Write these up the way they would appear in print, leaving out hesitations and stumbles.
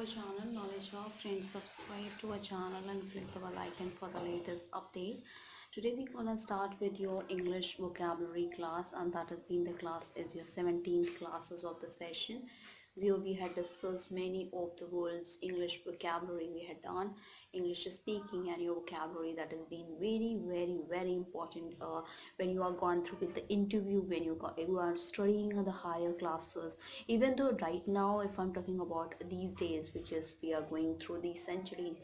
channel Knowledge Hub. Friends, subscribe to our channel and click the bell icon for the latest update. Today we're gonna start with your English vocabulary class, and that has been the class is your 17th classes of the session, where we had discussed many of the words English vocabulary we had done, English speaking and your vocabulary that has been very important when you are gone through with the interview, when you are studying the higher classes. Even though right now, if I'm talking about these days, which is we are going through these centuries,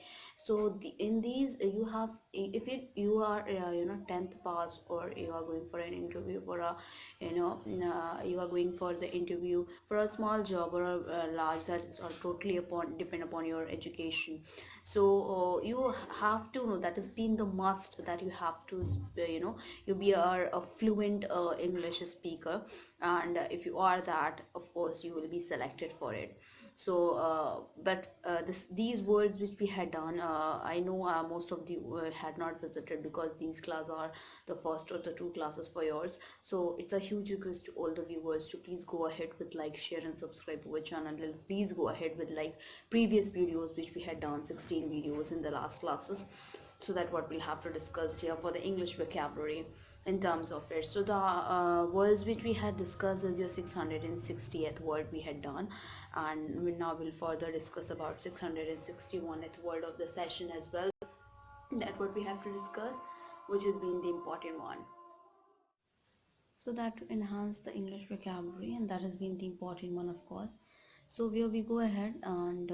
so in these you have, if you are 10th pass, or you are going for an interview for a you are going for the interview for a small job or a large, that is all totally upon depend upon your education. So you have to know that has been the must that you have to you be a fluent English speaker. And if you are that, of course you will be selected for it. So these words which we had done, I know most of the had not visited, because these classes are the first or the two classes for yours. So it's a huge request to all the viewers to please go ahead with like, share and subscribe to our channel. Please go ahead with like previous videos which we had done, 16 videos in the last classes, so that what we'll have to discuss here for the English vocabulary in terms of it. So the words which we had discussed is your 660th word we had done, and we now will further discuss about 661th word of the session as well. That what we have to discuss, which has been the important one. So that to enhance the English vocabulary, and that has been the important one, of course. So here we go ahead, and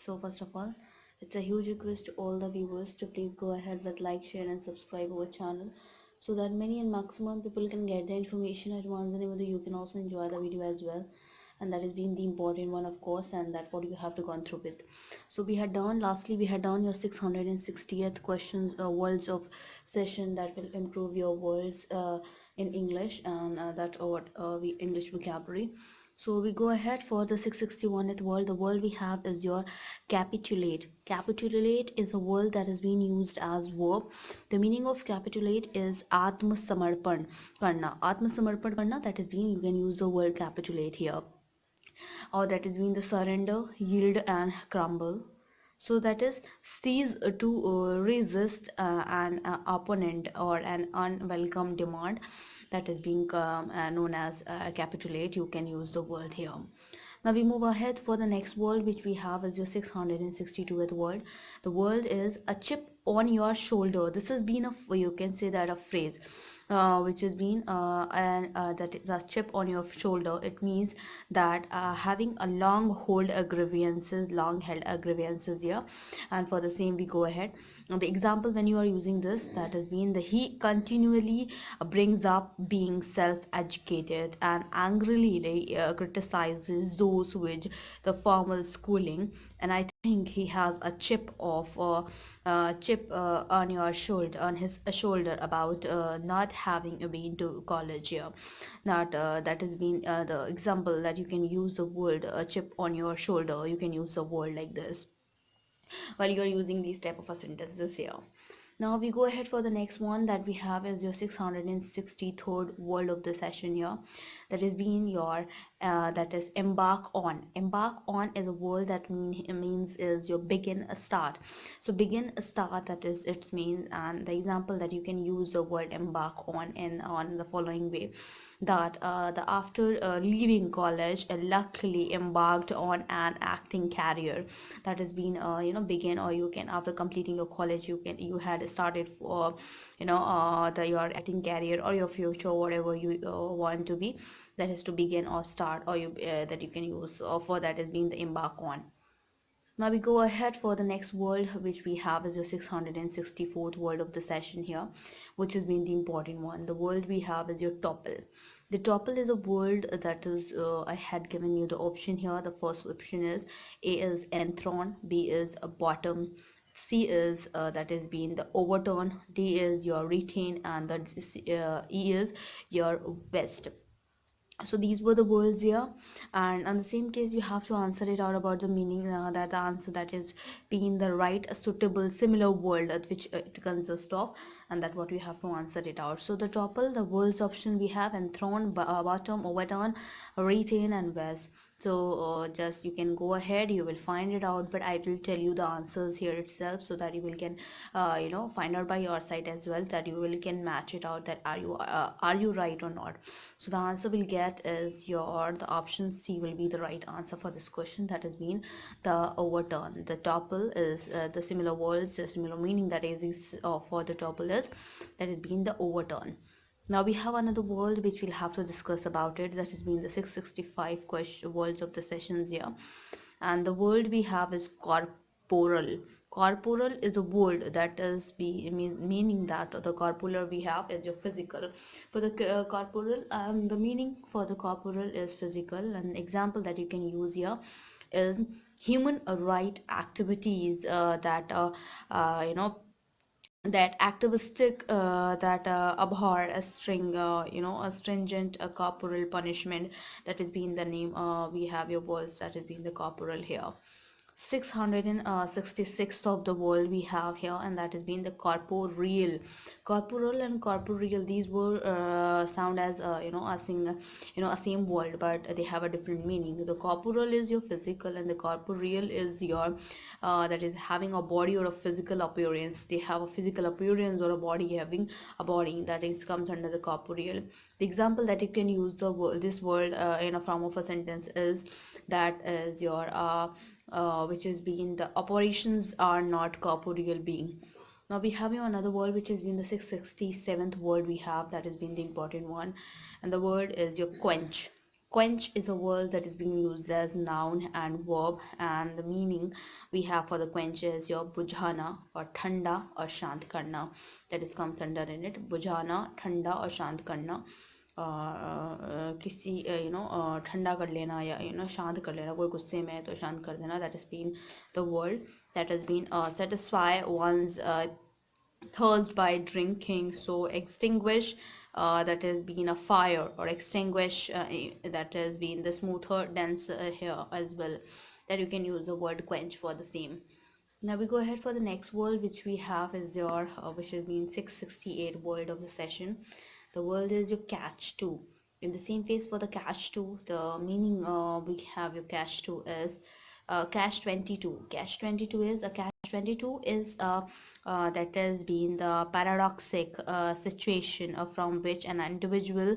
so first of all, it's a huge request to all the viewers to please go ahead with like, share and subscribe our channel, so that many and maximum people can get the information at once, and even though you can also enjoy the video as well. And that has been the important one, of course, and that what you have to gone through with. So we had done, lastly we had done your 660th questions, words of session that will improve your words in English, and that what we English vocabulary. So we go ahead for the 661th word. The word we have is your capitulate. Capitulate is a word that has been used as verb. The meaning of capitulate is atma samarpan karna. Atma samarpan karna, that has been, you can use the word capitulate here, or that is mean the surrender, yield and crumble. So that is cease to resist an opponent or an unwelcome demand, that is being known as capitulate. You can use the word here. Now we move ahead for the next word which we have is your 662th word. The word is a chip on your shoulder. This has been a, you can say that, a phrase which has been that is a chip on your shoulder. It means that having a long hold grievances, long held grievances here. And for the same we go ahead. Now the example when you are using this, that has been the he continually brings up being self-educated and angrily criticizes those with the formal schooling. And I think he has a chip on your shoulder, on his shoulder, about not having been to college here. Not that has been the example that you can use the word chip on your shoulder. You can use a word like this while you are using these type of a sentences here. Now we go ahead for the next one that we have is your 663rd word of the session here. That is being your that is embark on. Embark on is a word that means is your begin a start. So begin a start, that is its means. And the example that you can use the word embark on in on the following way, that the after leaving college luckily embarked on an acting career. That has been begin, or you can, after completing your college, you had started for your acting career or your future, whatever you want to be. That is to begin or start, or you that you can use for that has been the embark on. Now we go ahead for the next word which we have is your 664th word of the session here, which has been the important one. The word we have is your topple. The topple is a word that is, I had given you the option here. The first option is A is enthron, B is a bottom, C is that is being the overturn, D is your retain, and the E is your west. So these were the words here, and on the same case you have to answer it out about the meaning, that the answer that is being the right suitable similar word at which it consists of, and that what we have to answer it out. So the topple, the words option we have enthroned, bottom, overturn, retain and west. So just you can go ahead, you will find it out, but I will tell you the answers here itself, so that you will can find out by your side as well, that you will can match it out, that are you right or not. So the answer we'll get is your the option C will be the right answer for this question, that has been the overturn. The topple is the similar words, the similar meaning, that is for the topple is that has been the overturn. Now we have another word which we'll have to discuss about it. That has been the 665 words of the sessions here. And the word we have is corporal. Corporal is a word that is meaning that the corporal we have is your physical. For the corporal, the meaning for the corporal is physical. An example that you can use here is human right activities that that activistic that abhor a a stringent corporal punishment, that has been the name we have your words, that has been the corporal here. 666th of the world we have here, and that has been the corporeal. Corporal and corporeal, these were sound as a same word, but they have a different meaning. The corporal is your physical, and the corporeal is your that is having a body or a physical appearance. They have a physical appearance or a body, having a body, that is comes under the corporeal. The example that you can use this word in a form of a sentence is, that is your which is being the operations are not corporeal being. Now we have here another word which has been the 667th word we have, that has been the important one, and the word is your quench. Quench is a word that is being used as noun and verb, and the meaning we have for the quench is your bujhana or thanda or shant karna, that is comes under in it, bujhana, thanda or shant karna. किसी ठंडा कर लेना, या शांत कर लेना, कोई गुस्से में है तो शांत कर देना, that has been the word that has been satisfy one's thirst by drinking. So extinguish, that has been a fire, or extinguish, that has been the smoother dense here as well, that you can use the word quench for the same. Now we go ahead for the next word which we have is your which has been 668 word of the session. The word is your catch two. In the same phase for the catch two, the meaning we have your catch two is catch 22. Catch 22 is a catch 22 is that has been the paradoxic situation from which an individual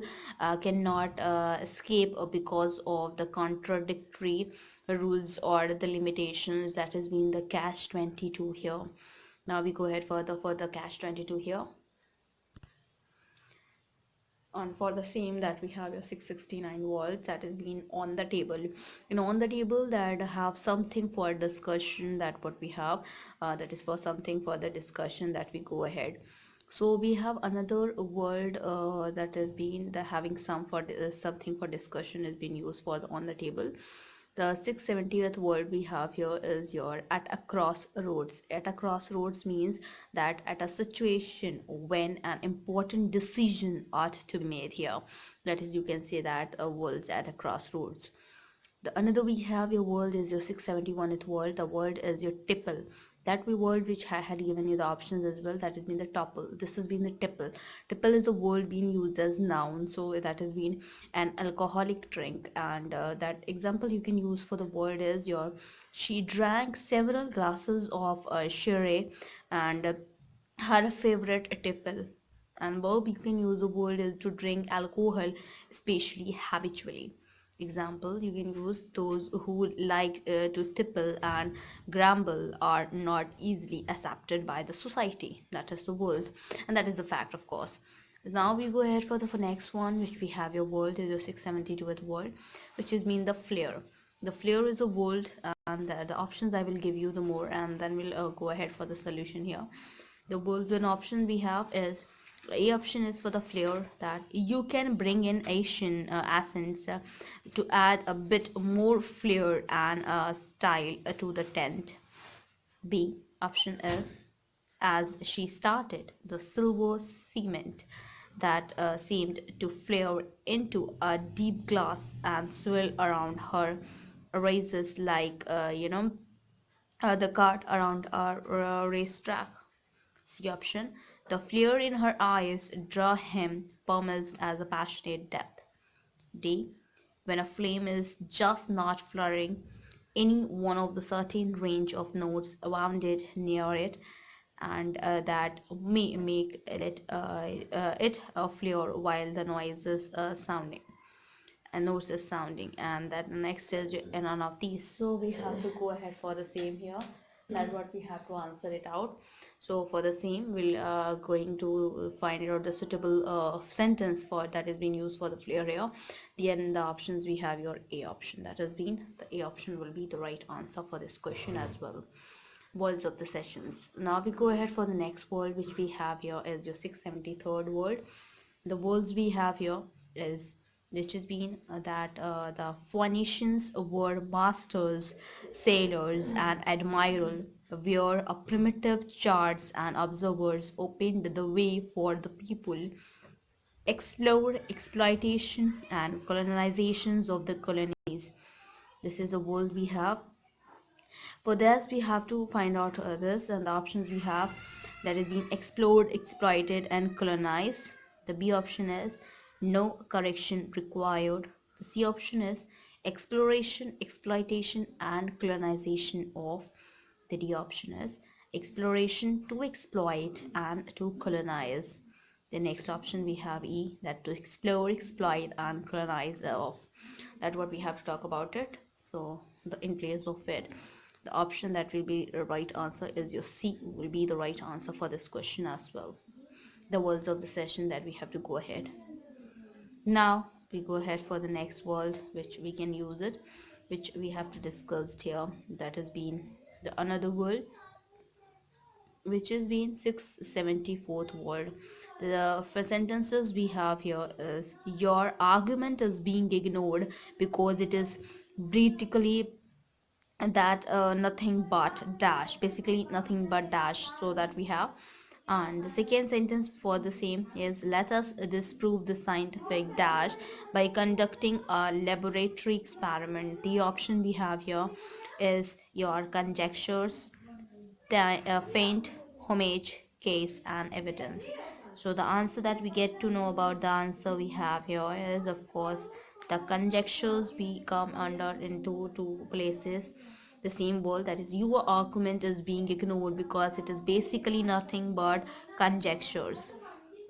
cannot escape because of the contradictory rules or the limitations, that has been the catch 22 here. Now we go ahead further for the catch 22 here. On for the same, that we have your 669 words that has been on the table, on the table, that have something for discussion, that what we have that is for something for the discussion, that we go ahead. So we have another word that has been the having something for discussion has been used for on the table. The 670th word we have here is your at a crossroads. At a crossroads means that at a situation when an important decision ought to be made here. That is, you can say that a world's at a crossroads. The another we have your word is your 671th word. The word is your tipple. That we word which I had given you the options as well. That has been the topple. This has been the tipple. Tipple is a word being used as noun. So that has been an alcoholic drink. And that example you can use for the word is your she drank several glasses of sherry and her favorite tipple. And verb you can use the word is to drink alcohol, especially habitually. Example you can use, those who like to tipple and grumble are not easily accepted by the society. That is the word, and that is a fact, of course. Now we go ahead for the next one, which we have your word is your 672th word, which is mean the flare. The flare is a word, and the options I will give you the more, and then we'll go ahead for the solution here. The words and option we have is, a option is for the flair, that you can bring in Asian accents to add a bit more flair and style to the tent. B option is, as she started, the silver cement that seemed to flare into a deep glass and swirl around her raises like the cart around a racetrack. C option, the flare in her eyes draw him promised as a passionate depth. D, when a flame is just not flaring any one of the certain range of notes wounded near it, and that may make it flare while the noise is sounding and notes is sounding. And that next is none of these, so we have to go ahead for the same here, that what we have to answer it out. So for the same, we'll going to find out the suitable sentence for that is being used for the flare here. Then the options, we have your A option, that has been the A option will be the right answer for this question as well. Words of the sessions. Now we go ahead for the next word, which we have here is your 673rd word. The words we have here is, which has been that the Phoenicians were masters, sailors, and admiral, where a primitive charts and observers opened the way for the people explore exploitation and colonizations of the colonies. This is a word we have. For this, we have to find out this, and the options we have, that is being explored, exploited, and colonized. The B option is no correction required. The C option is exploration, exploitation, and colonization of. The D option is exploration, to exploit and to colonize. The next option we have E, that to explore, exploit, and colonize of. That what we have to talk about it. So the in place of it, the option that will be the right answer is your C will be the right answer for this question as well. The words of the session that we have to go ahead. Now we go ahead for the next word, which we can use it, which we have to discuss here. That has been the another word, which has been 674th word. The sentences we have here is, your argument is being ignored because it is politically that nothing but dash, basically nothing but dash, so that we have. And the second sentence for the same is, let us disprove the scientific dash by conducting a laboratory experiment. The option we have here is your conjectures, faint, homage, case, and evidence. So the answer that we get to know about, the answer we have here is, of course, the conjectures we come under into two places. The same word, that is, your argument is being ignored because it is basically nothing but conjectures.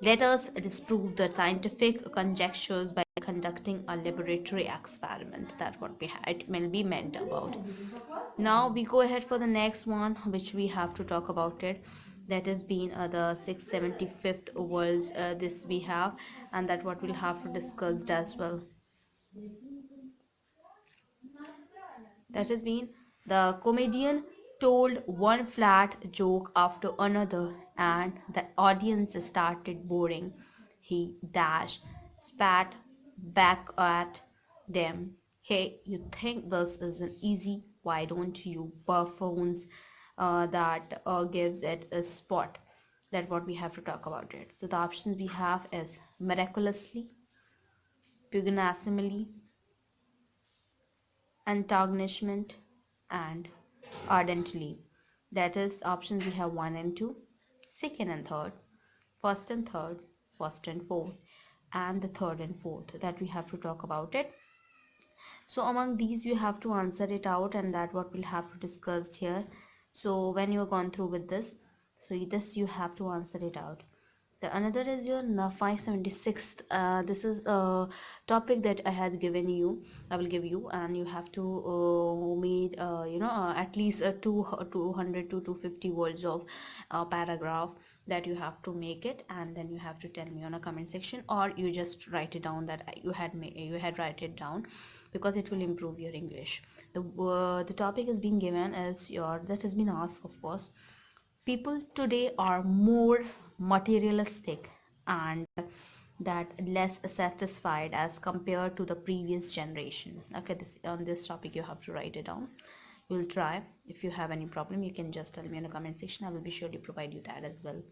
Let us disprove the scientific conjectures by conducting a laboratory experiment. That's what it may be meant about. Now we go ahead for the next one, which we have to talk about it. That has been the 675th words. This we have, and that what we'll have to discuss as well. That has been, the comedian told one flat joke after another, and the audience started boring. He dashed, spat back at them. Hey, you think this isn't easy? Why don't you buffoons that gives it a spot? That what we have to talk about it. So the options we have is miraculously, pugnaciously, antagonishment, and ardently. That is, options we have 1 and 2, second and third, first and third, first and fourth, and the third and fourth, that we have to talk about it. So among these you have to answer it out, and that what we'll have to discuss here. So when you're gone through with this, so this you have to answer it out. The another is your 576th. This is a topic that I had given you. I will give you, and you have to meet at least 200 to 250 words of paragraph, that you have to make it, and then you have to tell me on a comment section, or you just write it down that you had write it down, because it will improve your English. The topic is being given as your, that has been asked, of course. People today are more materialistic and that less satisfied as compared to the previous generation. Okay, this on this topic you have to write it down. You'll try. If you have any problem, you can just tell me in the comment section. I will be sure to provide you that as well.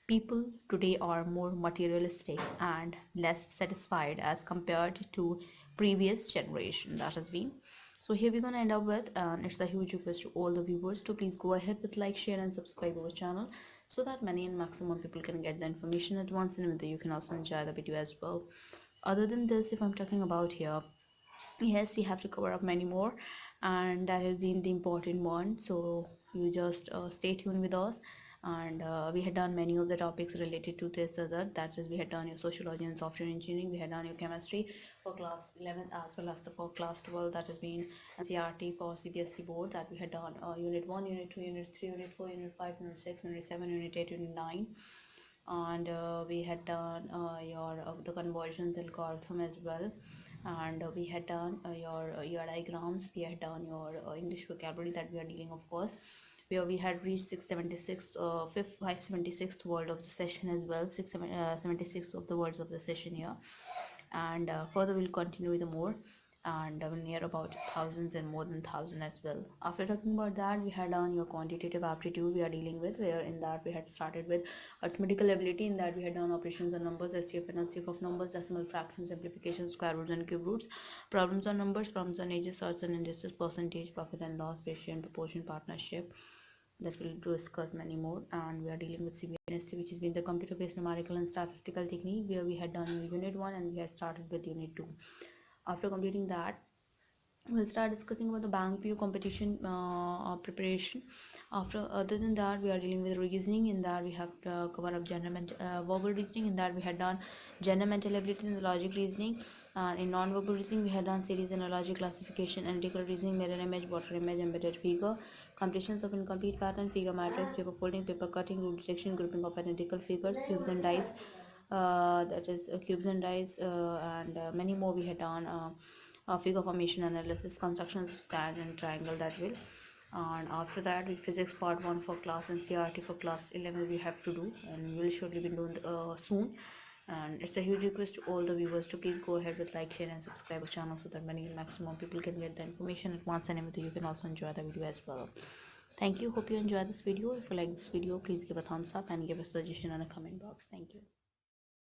People today are more materialistic and less satisfied as compared to previous generation. That has been. So here we're gonna end up with, and it's a huge request to all the viewers to please go ahead with like, share, and subscribe our channel, so that many and maximum people can get the information at once, and you can also enjoy the video as well. Other than this, if I'm talking about here, yes, we have to cover up many more, and that has been the important one. So you just stay tuned with us. And we had done many of the topics related to this other, that is, we had done your sociology and software engineering, we had done your chemistry for class 11 as well as the for class 12, that has been NCRT for CBSE board, that we had done unit 1, unit 2, unit 3, unit 4, unit 5, unit 6, unit 7, unit 8, unit 9. And we had done your the conversions algorithm as well. And we had done your diagrams, we had done your English vocabulary that we are dealing, of course, where we had reached 676 576th word of the session as well, 76 of the words of the session here. And further we'll continue with the more, and near about thousands and more than thousand as well. After talking about that, we had on your quantitative aptitude we are dealing with, where in that we had started with arithmetical ability. In that we had done operations on numbers, SCF and LCF of numbers, decimal fractions, simplifications, square roots and cube roots, problems on numbers, problems on ages, odds and indices, percentage, profit and loss, ratio and proportion, partnership, that we'll discuss many more. And we are dealing with CBNST, which has been the computer based numerical and statistical technique, where we had done unit 1 and we had started with unit 2. After completing that, we'll start discussing about the bank PU competition preparation. After, other than that, we are dealing with reasoning. In that we have to cover up general verbal reasoning. In that we had done general mental ability and logic reasoning. In non-verbal reasoning we had done series analogy, classification, analytical reasoning, mirror image, water image, embedded figure, completions of incomplete pattern, figure matrix, paper folding, paper cutting, rule detection, grouping of identical figures, cubes and dice, that is cubes and dice, and many more we had done. Figure formation analysis, constructions of stand and triangle, that will. And after that, with physics part 1 for class and CRT for class 11 we have to do, and we'll surely be doing soon. And it's a huge request to all the viewers to please go ahead with like, share and subscribe our channel, so that many maximum people can get the information at once, and everything you can also enjoy the video as well. Thank you, hope you enjoyed this video. If you like this video, please give a thumbs up and give a suggestion in a comment box. Thank you.